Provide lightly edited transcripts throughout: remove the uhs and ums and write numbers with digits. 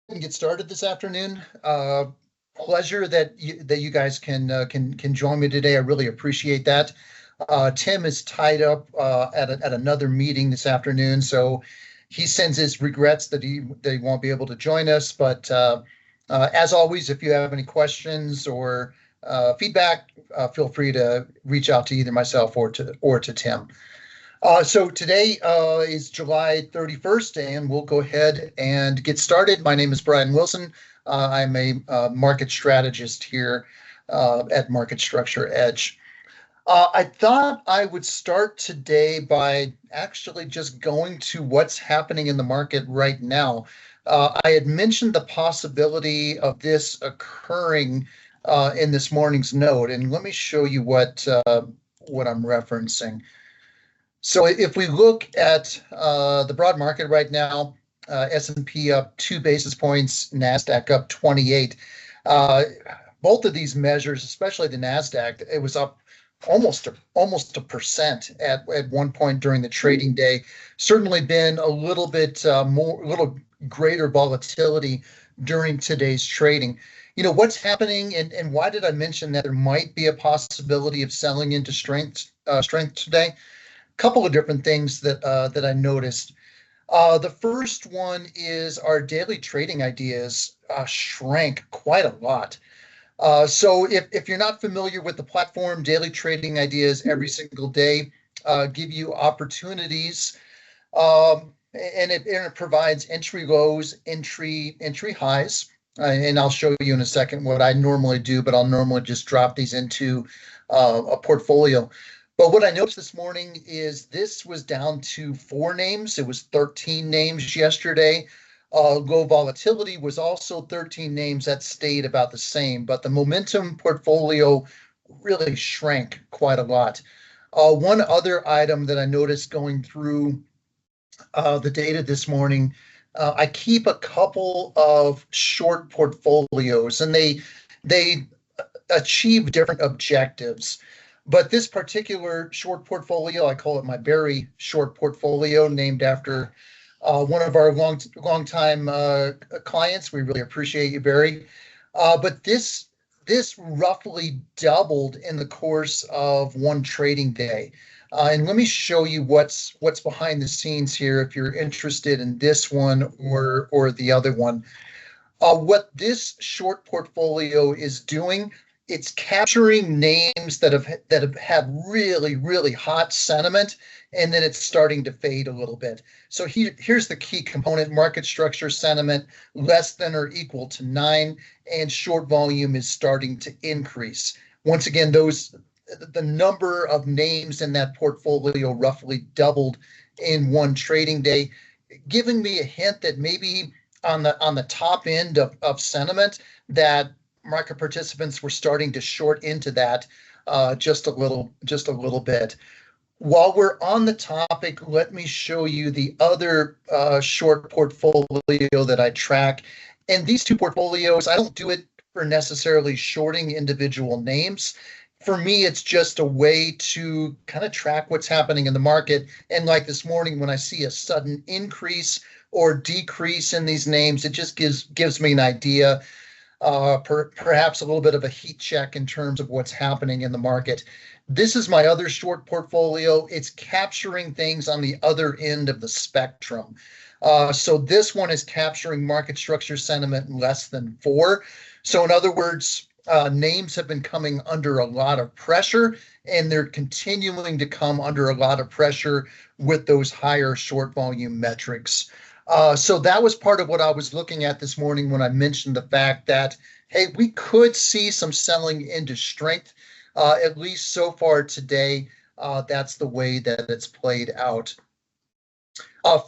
And get started this afternoon. Pleasure that you guys can join me today. I really appreciate that. Tim is tied up at another meeting this afternoon, so he sends his regrets that he won't be able to join us. But as always, if you have any questions or feedback, feel free to reach out to either myself or to Tim. So today is July 31st, and we'll go ahead and get started. My name is Brian Wilson. I'm a market strategist here at Market Structure Edge. I thought I would start today by actually just going to what's happening in the market right now. I had mentioned the possibility of this occurring in this morning's note, and let me show you what I'm referencing. So if we look at the broad market right now, S&P up 2 basis points, NASDAQ up 28. Both of these measures, especially the NASDAQ, it was up almost a percent at one point during the trading day. Certainly been a little little greater volatility during today's trading. You know, what's happening and why did I mention that there might be a possibility of selling into strength today? Couple of different things that I noticed. The first one is our daily trading ideas shrank quite a lot. So if you're not familiar with the platform, daily trading ideas every single day give you opportunities, and it provides entry lows, entry highs. And I'll show you in a second what I normally do, but I'll normally just drop these into a portfolio. But what I noticed this morning is this was down to 4 names. It was 13 names yesterday. Low volatility was also 13 names. That stayed about the same, but the momentum portfolio really shrank quite a lot. One other item that I noticed going through the data this morning, I keep a couple of short portfolios, and they achieve different objectives. But this particular short portfolio, I call it my Barry short portfolio, named after one of our long-time clients. We really appreciate you, Barry. But this roughly doubled in the course of one trading day. And let me show you what's behind the scenes here if you're interested in this one or the other one. What this short portfolio is doing, it's capturing names that have had really hot sentiment, and then it's starting to fade a little bit. So here's the key component: market structure sentiment less than or equal to 9, and short volume is starting to increase. Once again, the number of names in that portfolio roughly doubled in one trading day, giving me a hint that maybe on the top end of sentiment that market participants were starting to short into that just a little bit. While we're on the topic, let me show you the other short portfolio that I track. And these two portfolios, I don't do it for necessarily shorting individual names. For me, it's just a way to kind of track what's happening in the market. And like this morning, when I see a sudden increase or decrease in these names, it just gives me an idea, perhaps a little bit of a heat check in terms of what's happening in the market. This is my other short portfolio. It's capturing things on the other end of the spectrum. So this one is capturing market structure sentiment less than 4. So in other words, names have been coming under a lot of pressure, and they're continuing to come under a lot of pressure with those higher short volume metrics. So that was part of what I was looking at this morning when I mentioned the fact that, hey, we could see some selling into strength, at least so far today. That's the way that it's played out.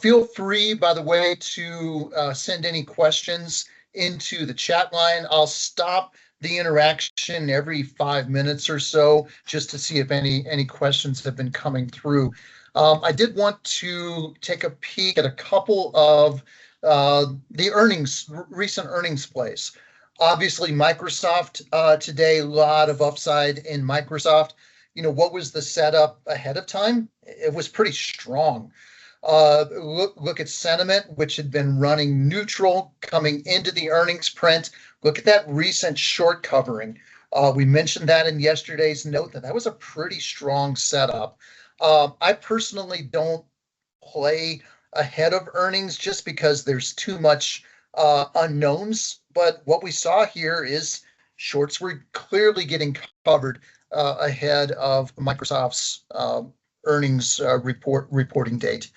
Feel free, by the way, to send any questions into the chat line. I'll stop the interaction every 5 minutes or so just to see if any questions have been coming through. I did want to take a peek at a couple of the recent earnings plays. Obviously, Microsoft today, a lot of upside in Microsoft. You know, what was the setup ahead of time? It was pretty strong. Look at sentiment, which had been running neutral coming into the earnings print. Look at that recent short covering. We mentioned that in yesterday's note that was a pretty strong setup. I personally don't play ahead of earnings just because there's too much unknowns. But what we saw here is shorts were clearly getting covered ahead of Microsoft's earnings reporting date.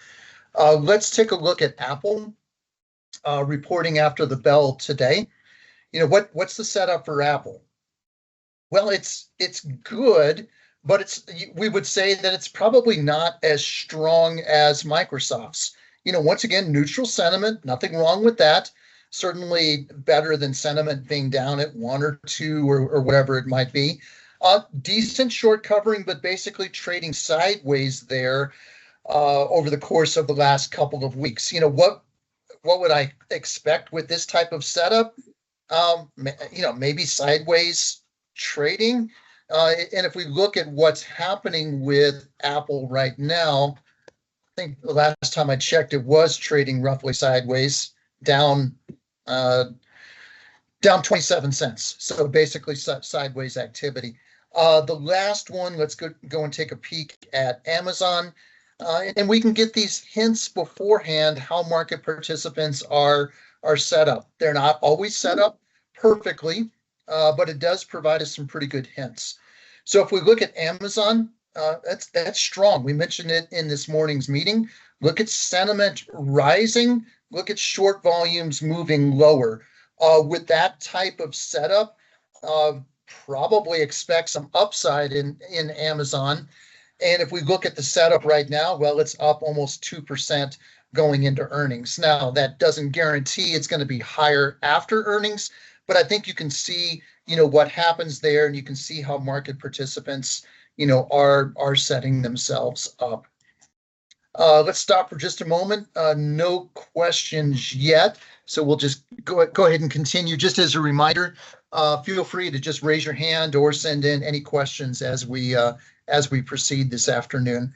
Let's take a look at Apple reporting after the bell today. What's the setup for Apple? Well, it's good, but we would say that it's probably not as strong as Microsoft's. Once again, neutral sentiment, nothing wrong with that. Certainly better than sentiment being down at 1 or 2 or whatever it might be. Decent short covering, but basically trading sideways there over the course of the last couple of weeks. What would I expect with this type of setup? Maybe sideways trading. And if we look at what's happening with Apple right now, I think the last time I checked, it was trading roughly sideways, down 27 cents. So basically sideways activity. The last one, let's go and take a peek at Amazon. And we can get these hints beforehand how market participants are set up. They're not always set up perfectly, but it does provide us some pretty good hints. So if we look at Amazon, that's strong. We mentioned it in this morning's meeting. Look at sentiment rising. Look at short volumes moving lower. With that type of setup, probably expect some upside in Amazon. And if we look at the setup right now, well, it's up almost 2% going into earnings. Now, that doesn't guarantee it's going to be higher after earnings, but I think you can see, what happens there, and you can see how market participants, are setting themselves up. Let's stop for just a moment. No questions yet, so we'll just go ahead and continue. Just as a reminder, feel free to just raise your hand or send in any questions as we proceed this afternoon.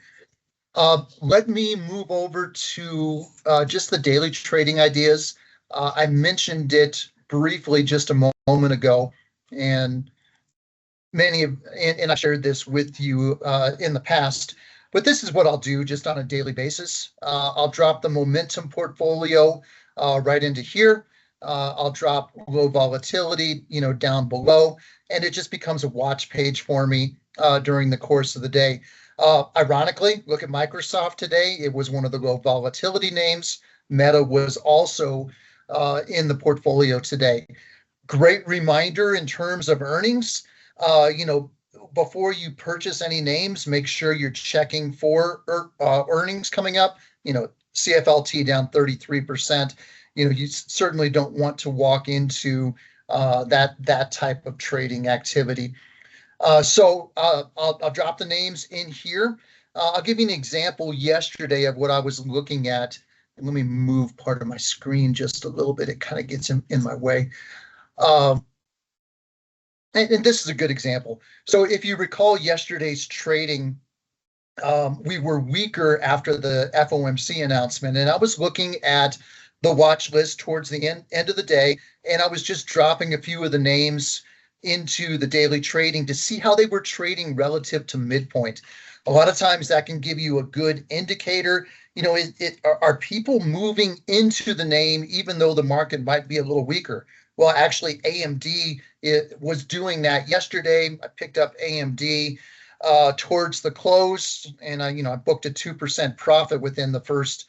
Let me move over to just the daily trading ideas. I mentioned it briefly just a moment ago, and I shared this with you in the past. But this is what I'll do just on a daily basis. I'll drop the momentum portfolio right into here. I'll drop low volatility, down below, and it just becomes a watch page for me during the course of the day. Ironically, look at Microsoft today. It was one of the low volatility names. Meta was also in the portfolio today. Great reminder in terms of earnings. Before you purchase any names, make sure you're checking for earnings coming up. CFLT down 33%. You certainly don't want to walk into that type of trading activity. So I'll drop the names in here. I'll give you an example yesterday of what I was looking at. Let me move part of my screen just a little bit. It kind of gets in my way. And this is a good example. So if you recall yesterday's trading, we were weaker after the FOMC announcement, and I was looking at the watch list towards the end of the day, and I was just dropping a few of the names into the daily trading to see how they were trading relative to midpoint. A lot of times that can give you a good indicator. Are people moving into the name even though the market might be a little weaker? Well, actually, AMD was doing that yesterday. I picked up AMD towards the close, and I booked a 2% profit within the first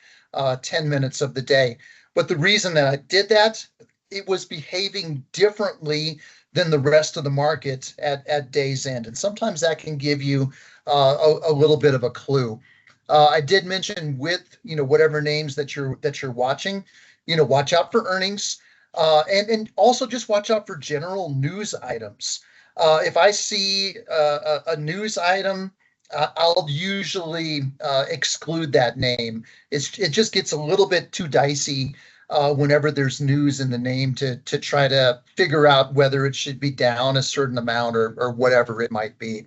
10 minutes of the day. But the reason that I did that, it was behaving differently than the rest of the market at day's end, and sometimes that can give you a little bit of a clue. I did mention with whatever names that you're watching, watch out for earnings. And also just watch out for general news items. If I see a news item, I'll usually exclude that name. It just gets a little bit too dicey whenever there's news in the name to try to figure out whether it should be down a certain amount or whatever it might be.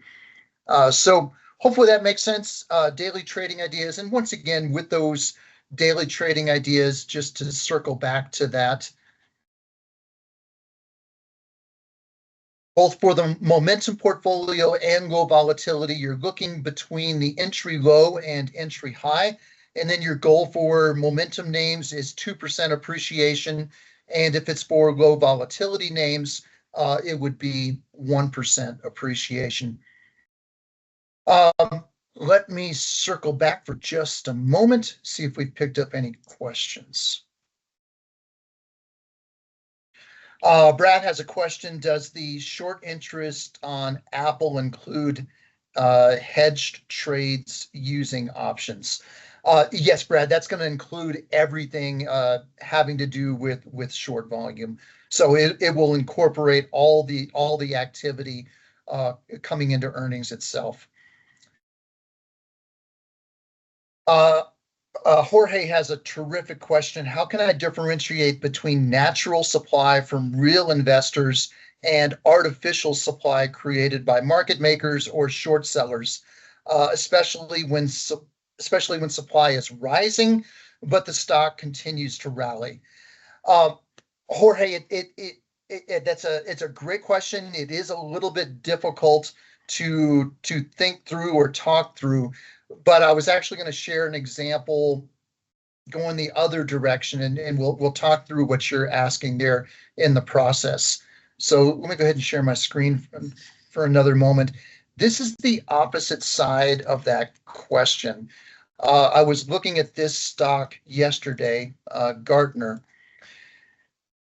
So hopefully that makes sense. Daily trading ideas. And once again, with those daily trading ideas, just to circle back to that. Both for the momentum portfolio and low volatility, you're looking between the entry low and entry high. And then your goal for momentum names is 2% appreciation. And if it's for low volatility names, it would be 1% appreciation. Let me circle back for just a moment, see if we picked up any questions. Brad has a question. Does the short interest on Apple include hedged trades using options? Yes, Brad, that's going to include everything having to do with short volume. So it will incorporate all the activity coming into earnings itself. Jorge has a terrific question. How can I differentiate between natural supply from real investors and artificial supply created by market makers or short sellers, especially when supply is rising, but the stock continues to rally? Jorge, it's a great question. It is a little bit difficult to think through or talk through, but I was actually going to share an example going the other direction, and we'll talk through what you're asking there in the process. So let me go ahead and share my screen for another moment. This is the opposite side of that question. I was looking at this stock yesterday, Gartner,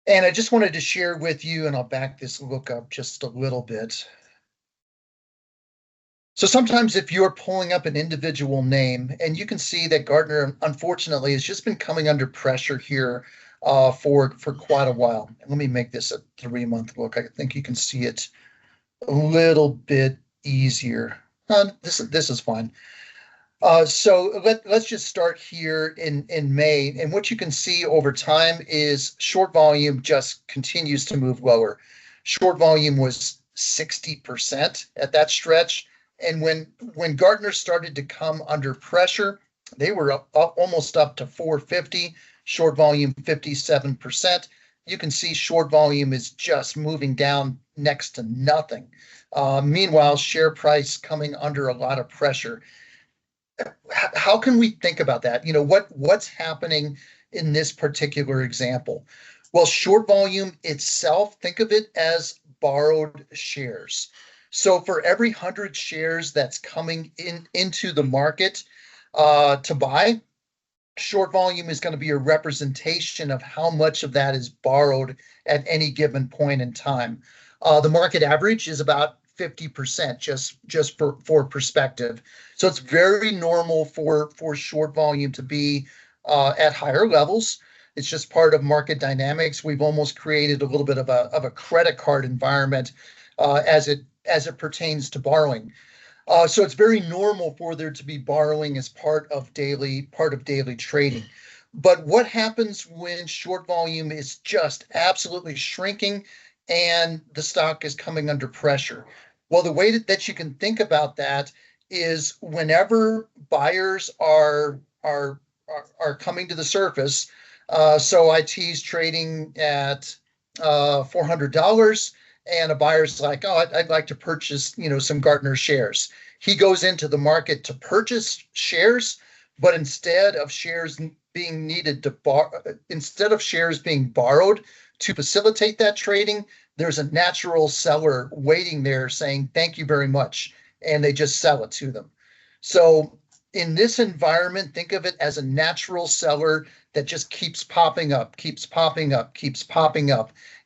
and I just wanted to share with you, and I'll back this look up just a little bit. So sometimes if you're pulling up an individual name, and you can see that Gartner, unfortunately, has just been coming under pressure here for quite a while. And let me make this a 3-month look. I think you can see it a little bit easier. This is fine. So let's just start here in May. And what you can see over time is short volume just continues to move lower. Short volume was 60% at that stretch. And when Gartner started to come under pressure, they were up almost up to 450, short volume 57%. You can see short volume is just moving down next to nothing. Meanwhile, share price coming under a lot of pressure. How can we think about that? What's happening in this particular example? Well, short volume itself, think of it as borrowed shares. So for every 100 shares that's coming into the market to buy, short volume is going to be a representation of how much of that is borrowed at any given point in time. The market average is about 50%, just for perspective. So it's very normal for short volume to be at higher levels. It's just part of market dynamics. We've almost created a little bit of a credit card environment as it pertains to borrowing. So it's very normal for there to be borrowing as part of daily trading. But what happens when short volume is just absolutely shrinking and the stock is coming under pressure? Well, the way that you can think about that is whenever buyers are coming to the surface. So IT's trading at $400. And a buyer's like, oh, I'd like to purchase, some Gartner shares. He goes into the market to purchase shares, but instead of shares being borrowed to facilitate that trading, there's a natural seller waiting there saying, thank you very much. And they just sell it to them. So in this environment, think of it as a natural seller that just keeps popping up.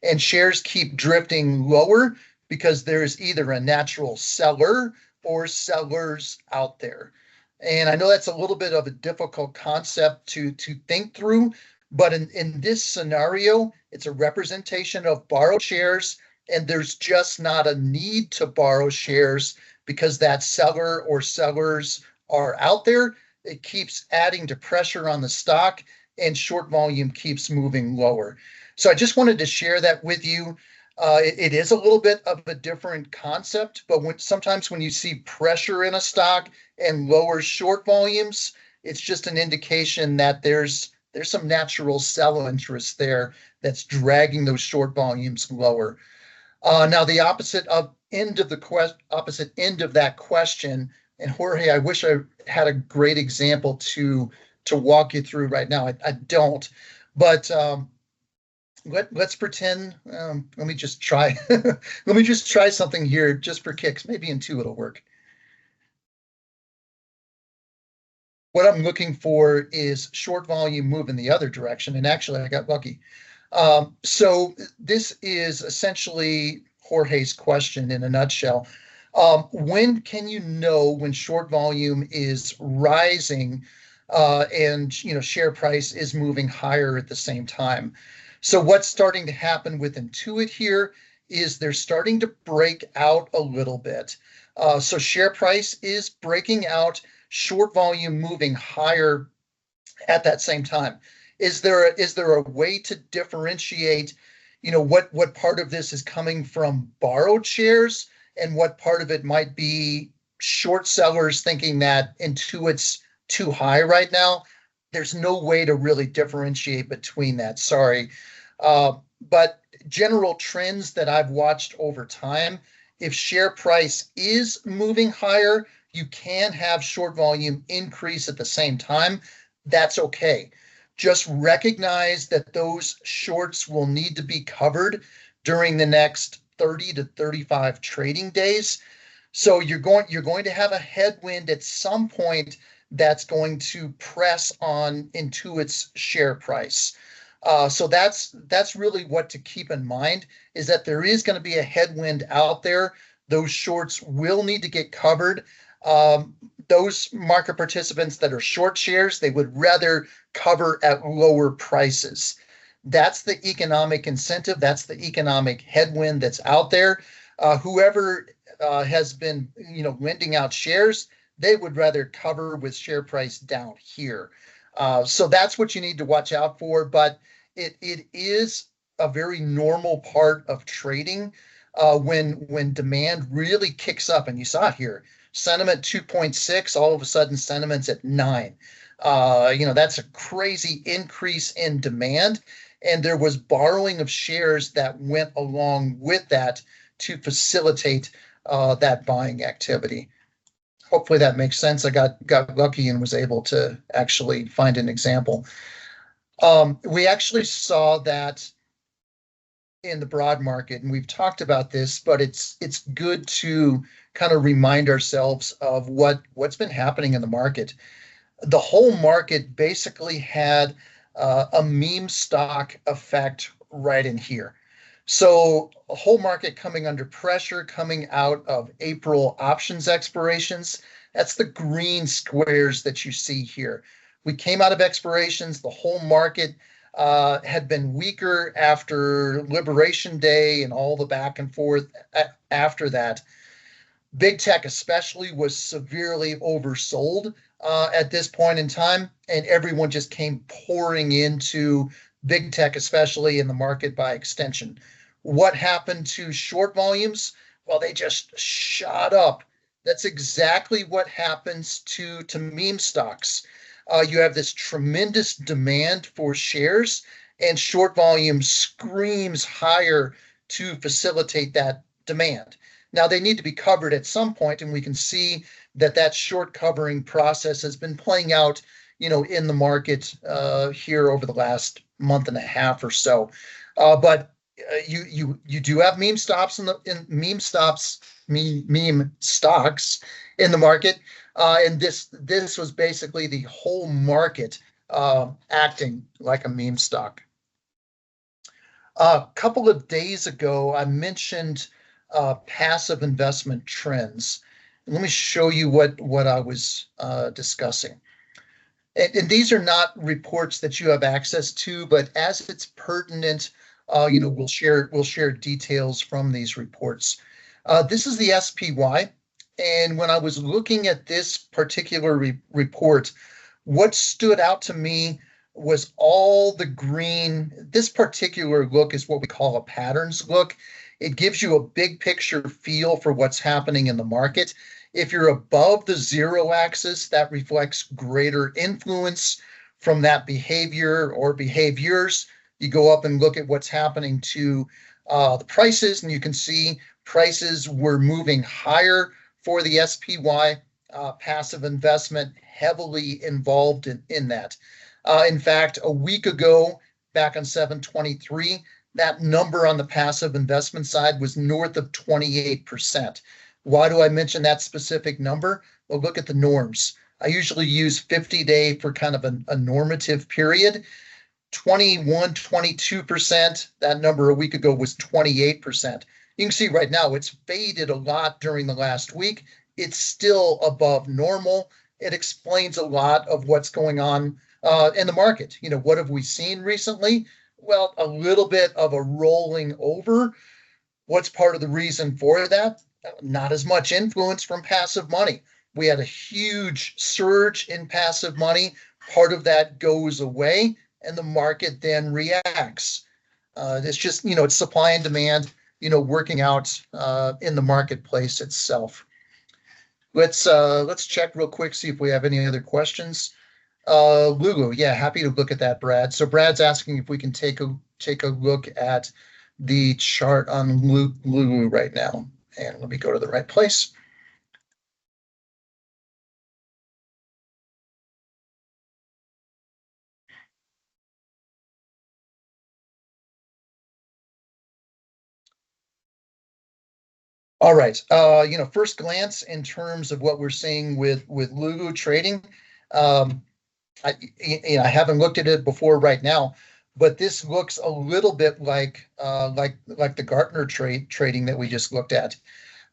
And shares keep drifting lower because there's either a natural seller or sellers out there. And I know that's a little bit of a difficult concept to think through, but in this scenario, it's a representation of borrowed shares, and there's just not a need to borrow shares because that seller or sellers are out there. It keeps adding to pressure on the stock, and short volume keeps moving lower. So I just wanted to share that with you. It is a little bit of a different concept, but sometimes when you see pressure in a stock and lower short volumes, It's just an indication that there's some natural sell interest there that's dragging those short volumes lower. Now the opposite end of that question, and Jorge, I wish I had a great example to walk you through right now. I don't, but let's pretend. Let me just try. Let me just try something here just for kicks. Maybe in two it'll work. What I'm looking for is short volume move in the other direction, and actually I got lucky. So this is essentially Jorge's question in a nutshell. When can you know when short volume is rising and share price is moving higher at the same time? So what's starting to happen with Intuit here is they're starting to break out a little bit. So share price is breaking out, short volume moving higher at that same time. Is there a way to differentiate, what part of this is coming from borrowed shares and what part of it might be short sellers thinking that Intuit's too high right now? There's no way to really differentiate between that. Sorry. But general trends that I've watched over time, if share price is moving higher, you can have short volume increase at the same time. That's okay. Just recognize that those shorts will need to be covered during the next 30 to 35 trading days. So you're going to have a headwind at some point that's going to press on Intuit's share price. So that's really what to keep in mind, is that there is going to be a headwind out there. Those shorts will need to get covered. Those market participants that are short shares, they would rather cover at lower prices. That's the economic incentive. That's the economic headwind that's out there. Whoever has been, lending out shares, they would rather cover with share price down here. So that's what you need to watch out for. But it is a very normal part of trading when demand really kicks up. And you saw it here. Sentiment 2.6, all of a sudden sentiment's at 9. That's a crazy increase in demand. And there was borrowing of shares that went along with that to facilitate that buying activity. Hopefully that makes sense. I got lucky and was able to actually find an example. We actually saw that in the broad market, and we've talked about this, but it's good to kind of remind ourselves of what's been happening in the market. The whole market basically had a meme stock effect right in here. So a whole market coming under pressure, coming out of April options expirations. That's the green squares that you see here. We came out of expirations. The whole market had been weaker after Liberation Day and all the back and forth after that. Big tech especially was severely oversold at this point in time, and everyone just came pouring into big tech, especially in the market by extension. What happened to short volumes? Well, they just shot up. That's exactly what happens to meme stocks. You have this tremendous demand for shares, and short volume screams higher to facilitate that demand. Now, they need to be covered at some point, and we can see that short covering process has been playing out, in the market here over the last month and a half or so. But you do have meme stocks in meme stocks in the market, and this was basically the whole market acting like a meme stock. A couple of days ago, I mentioned passive investment trends. And let me show you what I was discussing. And these are not reports that you have access to, but as it's pertinent, we'll share details from these reports. This is the SPY, and when I was looking at this particular report, what stood out to me was all the green. This particular look is what we call a patterns look. It gives you a big picture feel for what's happening in the market. If you're above the zero axis, that reflects greater influence from that behavior or behaviors. You go up and look at what's happening to the prices, and you can see prices were moving higher for the SPY. Passive investment heavily involved in that. In fact, a week ago, back on 7/23, that number on the passive investment side was north of 28%. Why do I mention that specific number? Well, look at the norms. I usually use 50-day for kind of a normative period. 21, 22%. That number a week ago was 28%. You can see right now it's faded a lot during the last week. It's still above normal. It explains a lot of what's going on in the market. What have we seen recently? Well, a little bit of a rolling over. What's part of the reason for that? Not as much influence from passive money. We had a huge surge in passive money. Part of that goes away, and the market then reacts. It's just, it's supply and demand, working out in the marketplace itself. Let's check real quick, see if we have any other questions. Lulu, yeah, happy to look at that, Brad. So Brad's asking if we can take a look at the chart on Lulu right now. And let me go to the right place. All right. First glance in terms of what we're seeing with Lulu trading. I haven't looked at it before right now, but this looks a little bit like the Gartner trading that we just looked at.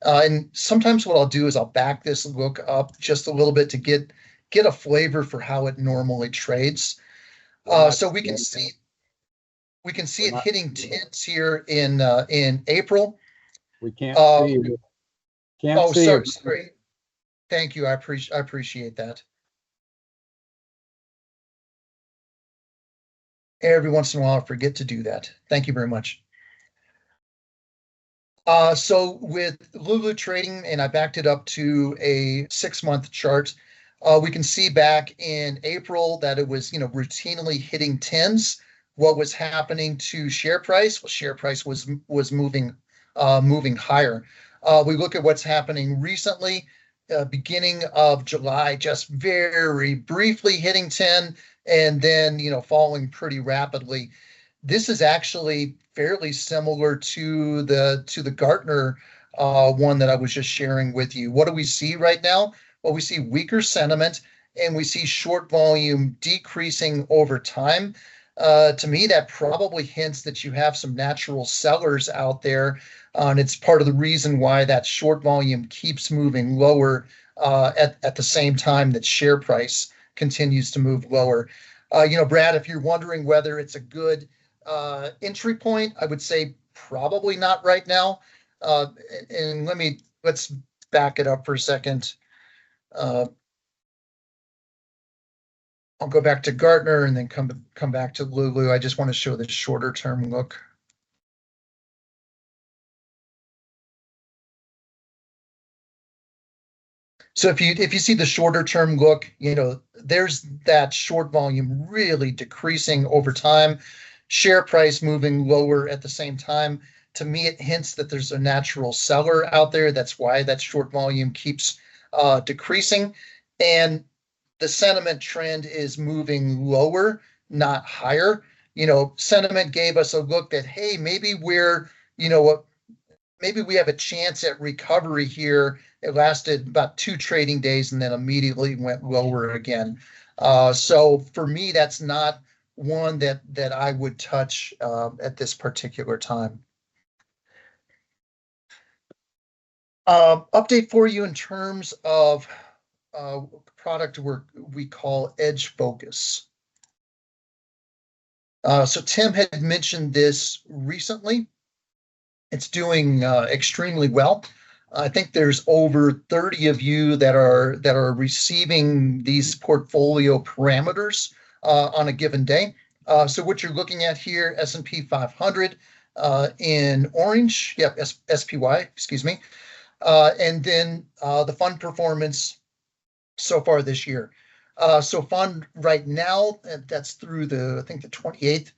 And sometimes what I'll do is I'll back this look up just a little bit to get a flavor for how it normally trades. So we can see it hitting tens here in April. We can't see you. Oh, sorry. Thank you. I appreciate that. Every once in a while, I forget to do that. Thank you very much. So with Lulu trading, and I backed it up to a 6-month chart, we can see back in April that it was, routinely hitting tens. What was happening to share price? Well, share price was moving higher. We look at what's happening recently. Beginning of July, just very briefly hitting 10, and then falling pretty rapidly. This is actually fairly similar to the Gartner one that I was just sharing with you. What do we see right now? Well, we see weaker sentiment, and we see short volume decreasing over time. To me, that probably hints that you have some natural sellers out there, and it's part of the reason why that short volume keeps moving lower at the same time that share price continues to move lower. Brad, if you're wondering whether it's a good entry point, I would say probably not right now. And let's back it up for a second. I'll go back to Gartner and then come back to Lulu. I just want to show the shorter term look. So if you see the shorter term look, there's that short volume really decreasing over time, share price moving lower at the same time. To me, it hints that there's a natural seller out there. That's why that short volume keeps decreasing. And the sentiment trend is moving lower, not higher. Sentiment gave us a look that, hey, maybe maybe we have a chance at recovery here. It lasted about 2 trading days and then immediately went lower again. So for me, that's not one that I would touch at this particular time. Update for you in terms of product we call Edge Focus. So Tim had mentioned this recently. It's doing extremely well. I think there's over 30 of you that are receiving these portfolio parameters on a given day. So what you're looking at here, S&P 500 in orange, yep, SPY, excuse me. And then the fund performance so far this year. So fund right now, that's through I think the 28th,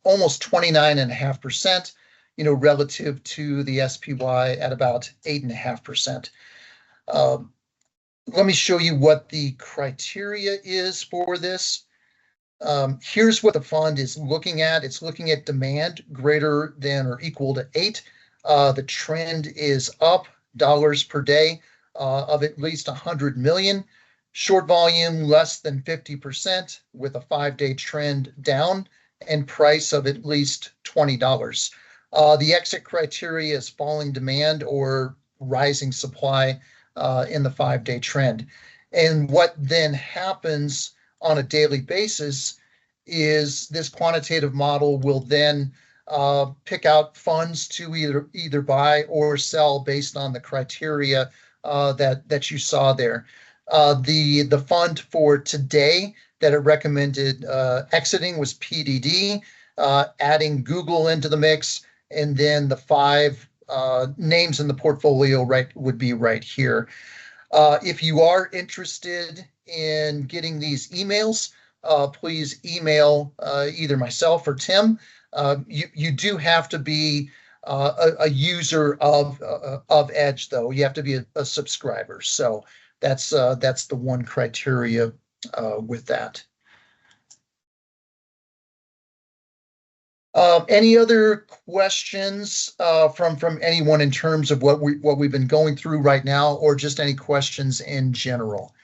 almost 29.5%, relative to the SPY at about 8.5%. Let me show you what the criteria is for this. Here's what the fund is looking at. It's looking at demand greater than or equal to 8. The trend is up dollars per day of at least 100 million. Short volume less than 50% with a 5-day trend down and price of at least $20. The exit criteria is falling demand or rising supply in the 5-day trend. And what then happens on a daily basis is this quantitative model will then pick out funds to either buy or sell based on the criteria that you saw there. The fund for today that it recommended exiting was PDD, adding Google into the mix, and then the 5 names in the portfolio would be right here. If you are interested in getting these emails, please email either myself or Tim. You do have to be a user of Edge, though. You have to be a subscriber. So that's the one criteria with that. Any other questions from anyone in terms of what we've been going through right now, or just any questions in general?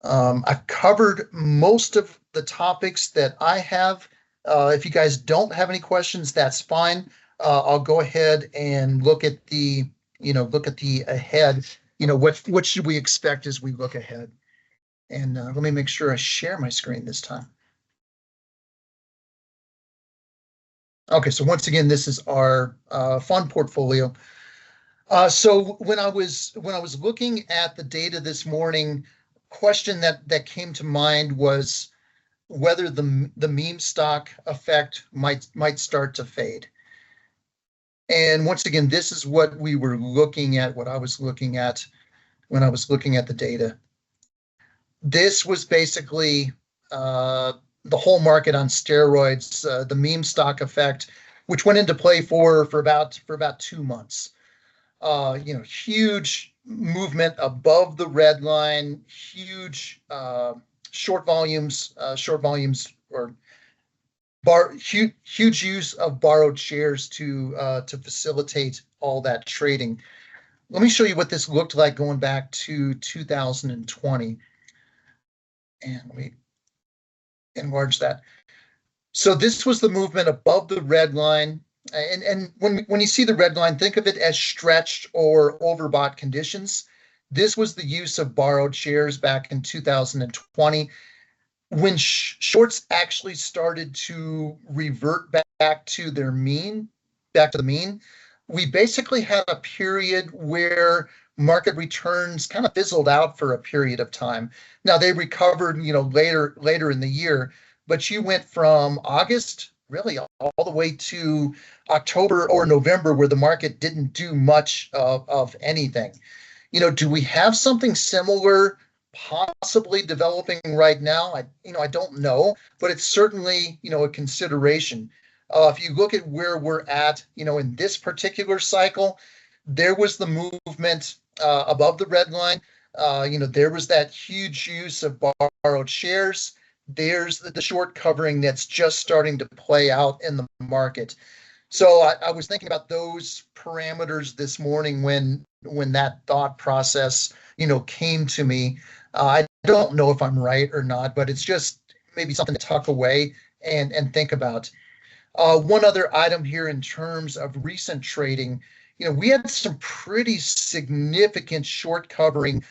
I've covered most of the topics that I have. If you guys don't have any questions, that's fine. I'll go ahead and look at the ahead. What should we expect as we look ahead? And let me make sure I share my screen this time. Okay, so once again, this is our fund portfolio. So when I was looking at the data this morning, question that came to mind was whether the meme stock effect might start to fade. And once again, this is what we were looking at, what I was looking at when I was looking at the data. This was basically the whole market on steroids, the meme stock effect, which went into play for about 2 months. Huge movement above the red line, huge short volumes or huge use of borrowed shares to facilitate all that trading. Let me show you what this looked like going back to 2020. And let me enlarge that. So this was the movement above the red line. And when you see the red line, think of it as stretched or overbought conditions. This was the use of borrowed shares back in 2020. When shorts actually started to revert back to the mean, we basically had a period where market returns kind of fizzled out for a period of time. Now they recovered, later in the year, but you went from August really all the way to October or November where the market didn't do much of anything. Do we have something similar possibly developing right now? I don't know, but it's certainly, a consideration. If you look at where we're at, in this particular cycle, there was the movement above the red line. There was that huge use of borrowed shares. There's the short covering that's just starting to play out in the market. So I was thinking about those parameters this morning when that thought process, came to me. I don't know if I'm right or not, but it's just maybe something to tuck away and think about. One other item here in terms of recent trading, we had some pretty significant short covering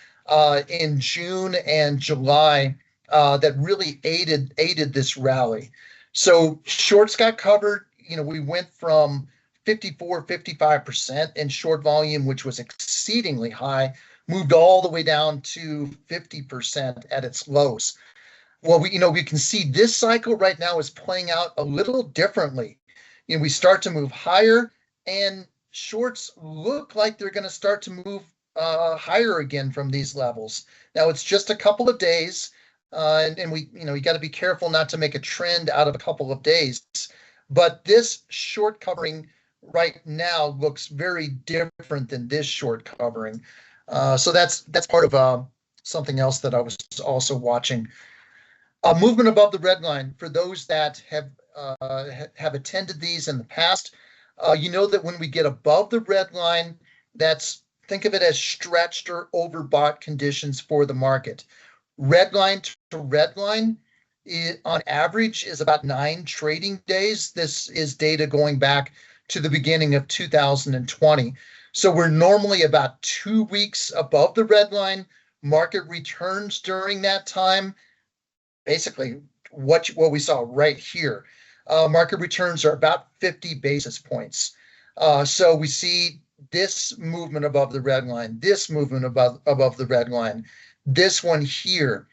in June and July that really aided this rally. So shorts got covered. We went from 55% in short volume, which was exceedingly high, moved all the way down to 50% at its lows. Well, we can see this cycle right now is playing out a little differently. We start to move higher, and shorts look like they're going to start to move higher again from these levels. Now it's just a couple of days, and we, you got to be careful not to make a trend out of a couple of days. But this short covering right now looks very different than this short covering. So that's part of something else that I was also watching. Movement above the red line, for those that have attended these in the past, you know that when we get above the red line, think of it as stretched or overbought conditions for the market. Red line to red line, on average, is about 9 trading days. This is data going back to the beginning of 2020. So we're normally about 2 weeks above the red line. Market returns during that time, basically what we saw right here. Market returns are about 50 basis points. So we see this movement above the red line, this movement above the red line, this one here.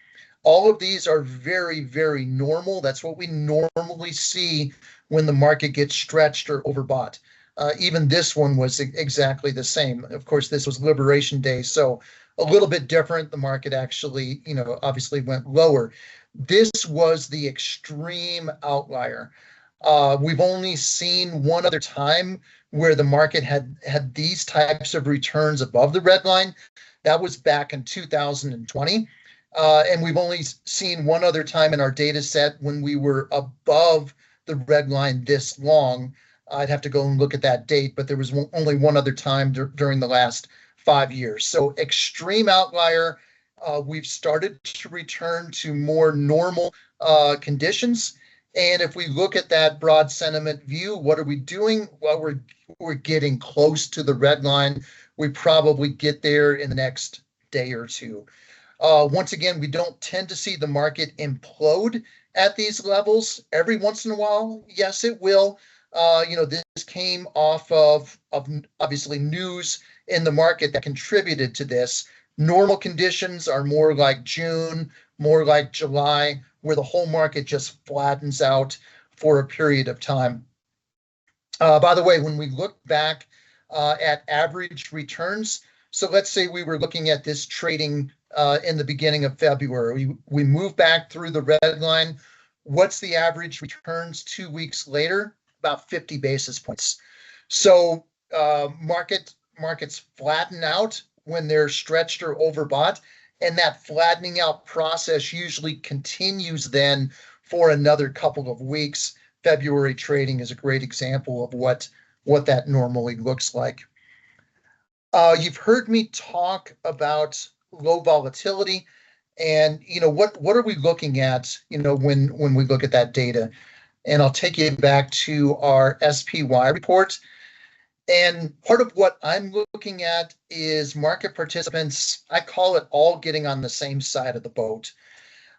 All of these are very, very normal. That's what we normally see when the market gets stretched or overbought. Even this one was exactly the same. Of course, this was Liberation Day, so a little bit different. The market actually, obviously went lower. This was the extreme outlier. We've only seen one other time where the market had these types of returns above the red line. That was back in 2020. And we've only seen one other time in our data set when we were above the red line this long. I'd have to go and look at that date, but there was only one other time during the last 5 years. So extreme outlier. We've started to return to more normal conditions. And if we look at that broad sentiment view, what are we doing? Well, we're getting close to the red line. We probably get there in the next day or two. Once again, we don't tend to see the market implode at these levels. Every once in a while, yes, it will. This came off of obviously news in the market that contributed to this. Normal conditions are more like June, more like July, where the whole market just flattens out for a period of time. By the way, when we look back at average returns, so let's say we were looking at this trading in the beginning of February. We move back through the red line. What's the average returns 2 weeks later? About 50 basis points. So markets flatten out when they're stretched or overbought, and that flattening out process usually continues then for another couple of weeks. February trading is a great example of what that normally looks like. You've heard me talk about low volatility, and what are we looking at when we look at that data? And I'll take you back to our SPY report. And part of what I'm looking at is market participants, I call it all getting on the same side of the boat.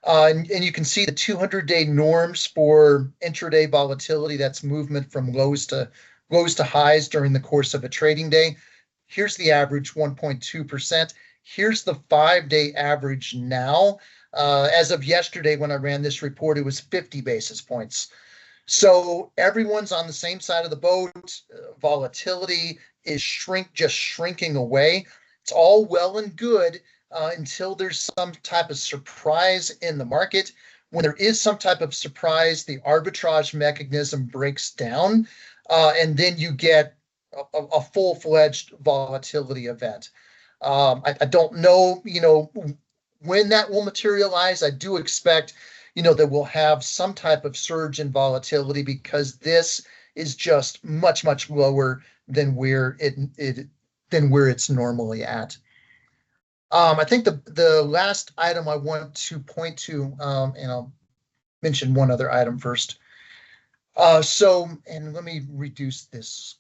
And you can see the 200-day norms for intraday volatility. That's movement from lows to highs during the course of a trading day. Here's the average, 1.2%. Here's the 5-day average now. As of yesterday, when I ran this report, it was 50 basis points. So everyone's on the same side of the boat. Volatility is just shrinking away. It's all well and good until there's some type of surprise in the market. When there is some type of surprise, the arbitrage mechanism breaks down, and then you get a full-fledged volatility event. I don't know, when that will materialize. I do expect that we'll have some type of surge in volatility, because this is just much, much lower than where it's normally at. I think the last item I want to point to, and I'll mention one other item first. And let me reduce this.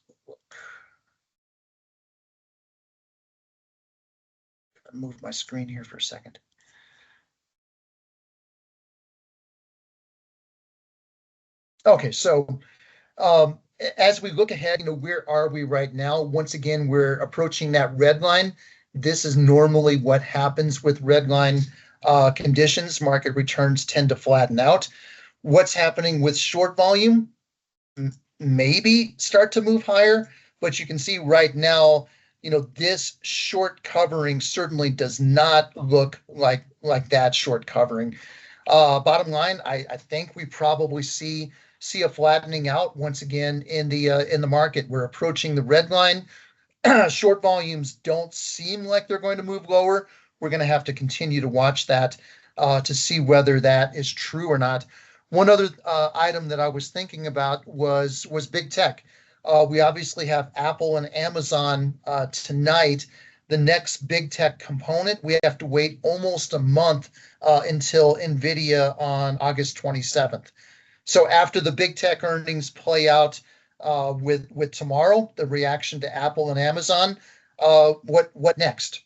Move my screen here for a second. Okay, so as we look ahead, where are we right now? Once again, we're approaching that red line. This is normally what happens with red line conditions. Market returns tend to flatten out. What's happening with short volume? Maybe start to move higher, but you can see right now, this short covering certainly does not look like that short covering. Bottom line, I think we probably see a flattening out once again in the market. We're approaching the red line. Short volumes don't seem like they're going to move lower. We're going to have to continue to watch that to see whether that is true or not. One other item that I was thinking about was big tech. We obviously have Apple and Amazon tonight. The next big tech component, we have to wait almost a month until NVIDIA on August 27th. So after the big tech earnings play out with tomorrow, the reaction to Apple and Amazon, what next?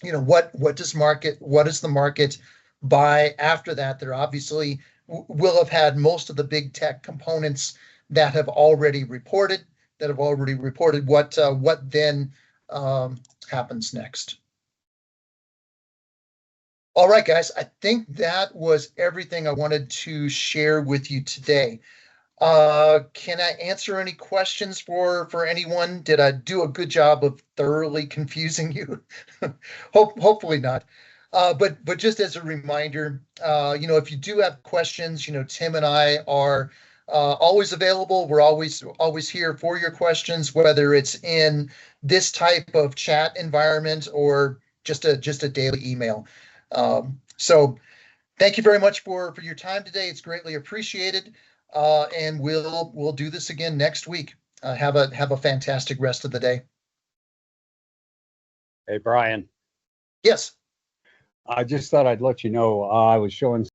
What does the market buy after that? They're obviously will have had most of the big tech components that have already reported. What then happens next? All right, guys, I think that was everything I wanted to share with you today. Can I answer any questions for anyone? Did I do a good job of thoroughly confusing you? Hopefully not. But just as a reminder, if you do have questions, Tim and I are always available. We're always here for your questions, whether it's in this type of chat environment or just a daily email. So thank you very much for your time today. It's greatly appreciated. And we'll do this again next week. Have a fantastic rest of the day. Hey, Brian. Yes. I just thought I'd let you know I was showing